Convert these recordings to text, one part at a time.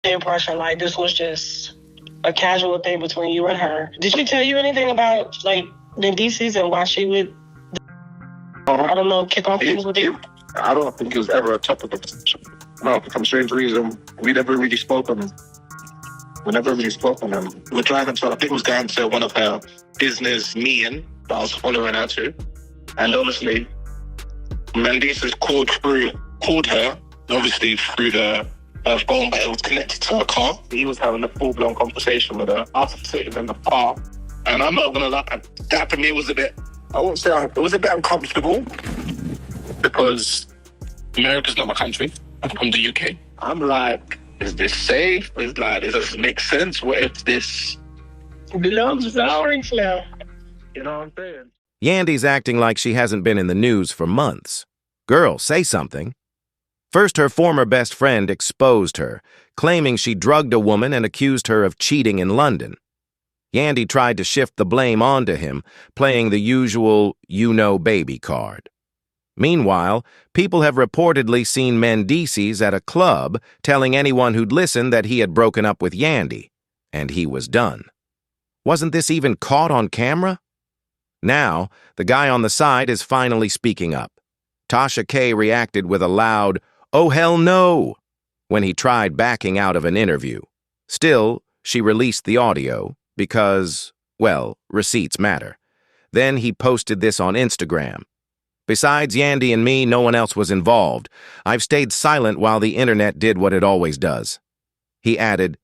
the impression like this was just a casual thing between you and her. Did she tell you anything about like Mendeecees and why she would, I don't know, kick off things with you? I don't think it was ever a topic of discussion. No, for some strange reason, we never really spoke on it. We never really spoke on them. We were driving to, I think it was going to one of her business meetings that I was following her to. And obviously, Mendeecees called her, obviously through the phone, but it was connected to her car. He was having a full-blown conversation with her. I was sitting in the car, and I'm not gonna lie, that for me was a bit, I won't say, it was a bit uncomfortable because America's not my country. I'm from the UK. I'm like, is this safe? Is like, does this make sense? What if this belongs to orange now? You know what I'm saying? Yandy's acting like she hasn't been in the news for months. Girl, say something. First, her former best friend exposed her, claiming she drugged a woman and accused her of cheating in London. Yandy tried to shift the blame onto him, playing the usual you-know-baby card. Meanwhile, people have reportedly seen Mendeecees at a club telling anyone who'd listen that he had broken up with Yandy, and he was done. Wasn't this even caught on camera? Now, the guy on the side is finally speaking up. Tasha K reacted with a loud, "Oh hell no," when he tried backing out of an interview. Still, she released the audio because, well, receipts matter. Then he posted this on Instagram. Besides Yandy and me, no one else was involved. I've stayed silent while the internet did what it always does. He added,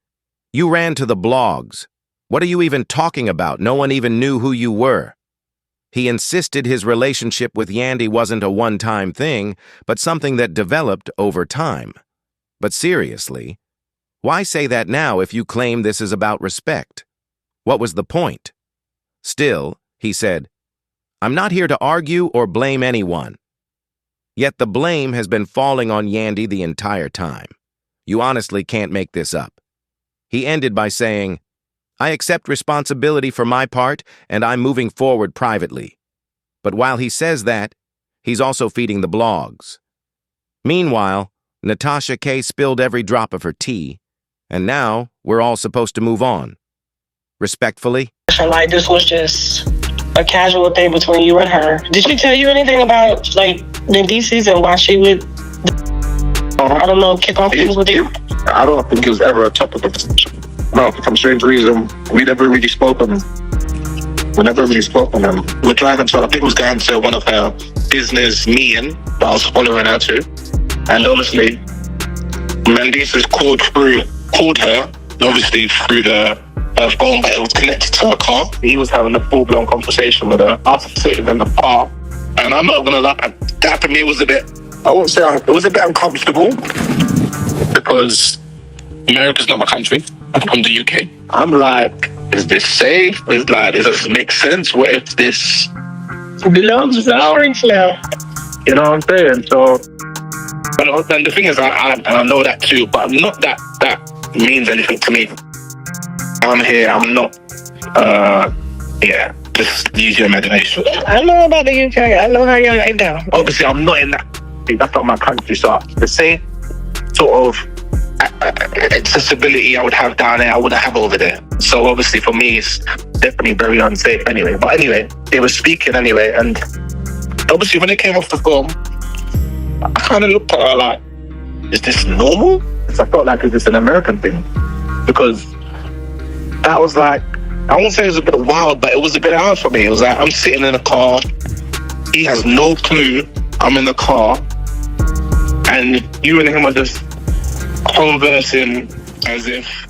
"You ran to the blogs. What are you even talking about? No one even knew who you were." He insisted his relationship with Yandy wasn't a one-time thing, but something that developed over time. But seriously, why say that now if you claim this is about respect? What was the point? Still, he said, "I'm not here to argue or blame anyone." Yet the blame has been falling on Yandy the entire time. You honestly can't make this up. He ended by saying, "I accept responsibility for my part, and I'm moving forward privately." But while he says that, he's also feeding the blogs. Meanwhile, Tasha K spilled every drop of her tea, and now we're all supposed to move on. Respectfully? Like this was just a casual thing between you and her. Did she tell you anything about like Mendeecees and why she would, I don't know, kick off things with you? I don't think it was ever a topic of discussion. No, for some strange reason, we never really spoke on them. We never really spoke on them. We were driving to, I think it was going to one of her business meetings that I was following her to. And obviously, Mendeecees called her, obviously through the phone, but it was connected to her car. He was having a full-blown conversation with her. I was sitting in the car, and I'm not gonna lie, that for me was a bit, I won't say, it was a bit uncomfortable because America's not my country. I'm from the UK. I'm like, is this safe? Is like, does this make sense? What if this belongs to orange now? You know what I'm saying? So, and the thing is, I know that too, but not that means anything to me. I'm here, I'm not, just use your imagination. I know about the UK, I know how you're right now. Obviously, I'm not in that, that's not my country, so the same sort of accessibility I would have down there, I wouldn't have over there. So obviously for me, it's definitely very unsafe anyway. But anyway, they were speaking anyway, and obviously when it came off the phone, I kind of looked at her like, is this normal? Because I felt like, is this an American thing? Because that was like, I won't say it was a bit wild, but it was a bit hard for me. It was like, I'm sitting in a car, he has no clue I'm in the car, and you and him are just conversing as if...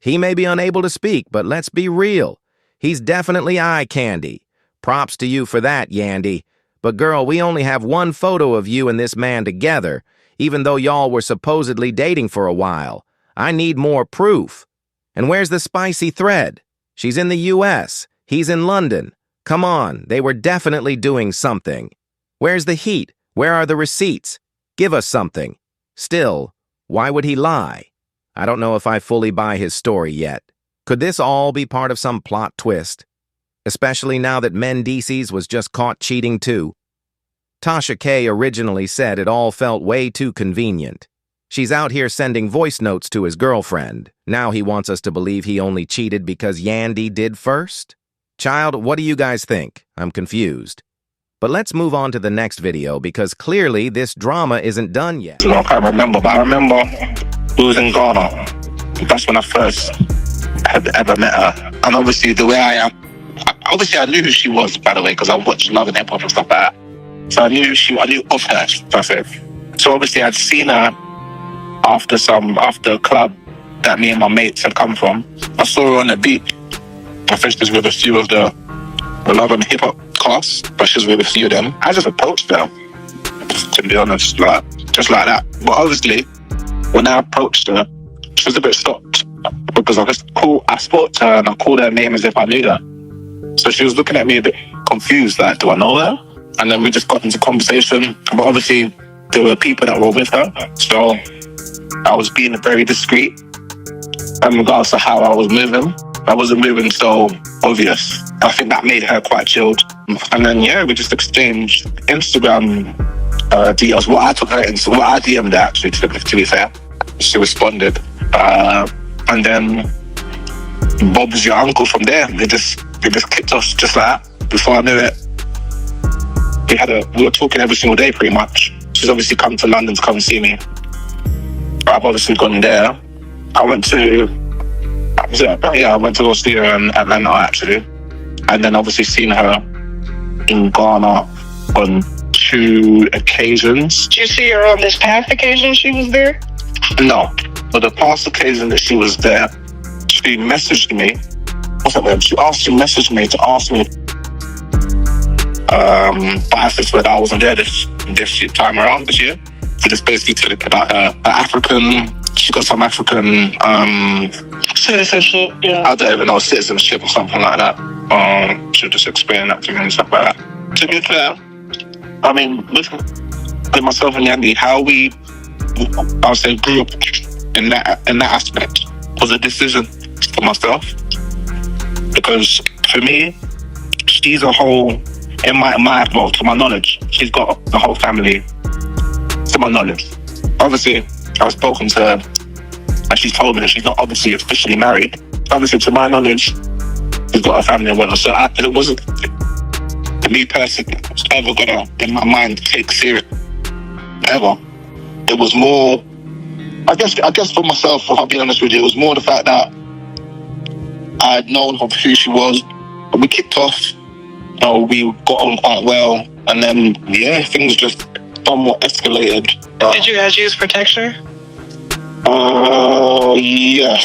He may be unable to speak, but let's be real. He's definitely eye candy. Props to you for that, Yandy. But girl, we only have one photo of you and this man together, even though y'all were supposedly dating for a while. I need more proof. And where's the spicy thread? She's in the US. He's in London. Come on, they were definitely doing something. Where's the heat? Where are the receipts? Give us something. Still, why would he lie? I don't know if I fully buy his story yet. Could this all be part of some plot twist? Especially now that Mendeecees was just caught cheating too. Tasha K originally said it all felt way too convenient. She's out here sending voice notes to his girlfriend. Now he wants us to believe he only cheated because Yandy did first? Child, what do you guys think? I'm confused. But let's move on to the next video because clearly this drama isn't done yet. I can't remember, but I remember we was in Ghana. That's when I first had ever met her. And obviously the way I am, obviously I knew who she was, by the way, because I watched Love and Hip Hop and stuff like that. So I knew of her, perfect. So obviously I'd seen her after a club that me and my mates had come from. I saw her on the beach. I think she was with a few of the Love and Hip Hop class, but she was with a few of them. I just approached her, to be honest, just like that. But obviously, when I approached her, she was a bit stopped because I spoke to her and I called her name as if I knew her. So she was looking at me a bit confused, like, do I know her? And then we just got into conversation. But obviously, there were people that were with her, so I was being very discreet in regards to how I was moving. I wasn't moving so obvious. I think that made her quite chilled. And then, yeah, we just exchanged Instagram details. What I DM'd her, actually, to be fair. She responded. And then Bob's your uncle from there. They just kicked us just like that. Before I knew it, we were talking every single day pretty much. She's obviously come to London to come and see me. I've obviously gone there. I went to go see her in Atlanta, actually. And then obviously seen her in Ghana on 2 occasions. Did you see her on this past occasion she was there? No. But the past occasion that she was there, she messaged me. She messaged me to ask me biases whether I wasn't there this time around this year. So just basically told it about her African. She got some African citizenship. Yeah. I don't even know, citizenship or something like that. She'll just explain that to me and stuff like that. To be fair, I mean, with myself and Yandy, how we, I would say, grew up in that aspect was a decision for myself. Because for me, she's a whole, to my knowledge, she's got the whole family, to my knowledge. Obviously, I've spoken to her and she's told me that she's not obviously officially married. Obviously, to my knowledge, she's got a family and whatnot. So it wasn't, to me personally, ever gonna, in my mind, take serious. Ever. It was more, I guess for myself, I'll be honest with you, it was more the fact that I had known of who she was. We kicked off, we got on quite well, and then, yeah, things just somewhat escalated. Did you guys use protection? Yeah.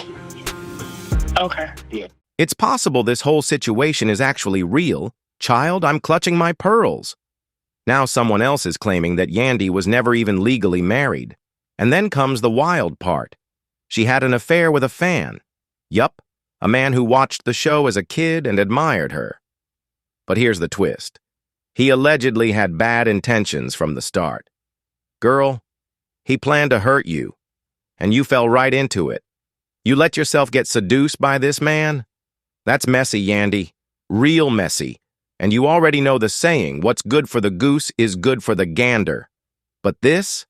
Okay. Yeah. It's possible this whole situation is actually real. Child, I'm clutching my pearls. Now someone else is claiming that Yandy was never even legally married. And then comes the wild part. She had an affair with a fan. Yup, a man who watched the show as a kid and admired her. But here's the twist. He allegedly had bad intentions from the start. Girl, he planned to hurt you, and you fell right into it. You let yourself get seduced by this man? That's messy, Yandy. Real messy. And you already know the saying, what's good for the goose is good for the gander. But this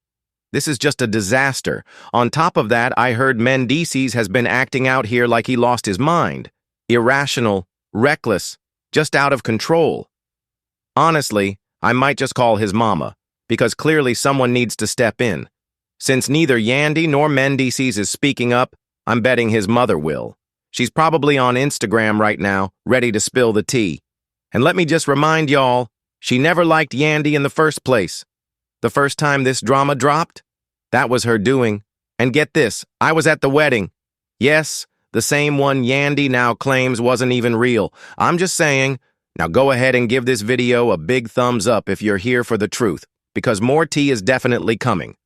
is just a disaster. On top of that, I heard Mendeecees has been acting out here like he lost his mind. Irrational, reckless, just out of control. Honestly, I might just call his mama, because clearly someone needs to step in. Since neither Yandy nor Mendeecees is speaking up, I'm betting his mother will. She's probably on Instagram right now, ready to spill the tea. And let me just remind y'all, she never liked Yandy in the first place. The first time this drama dropped, that was her doing. And get this, I was at the wedding. Yes, the same one Yandy now claims wasn't even real. I'm just saying, now go ahead and give this video a big thumbs up if you're here for the truth, because more tea is definitely coming.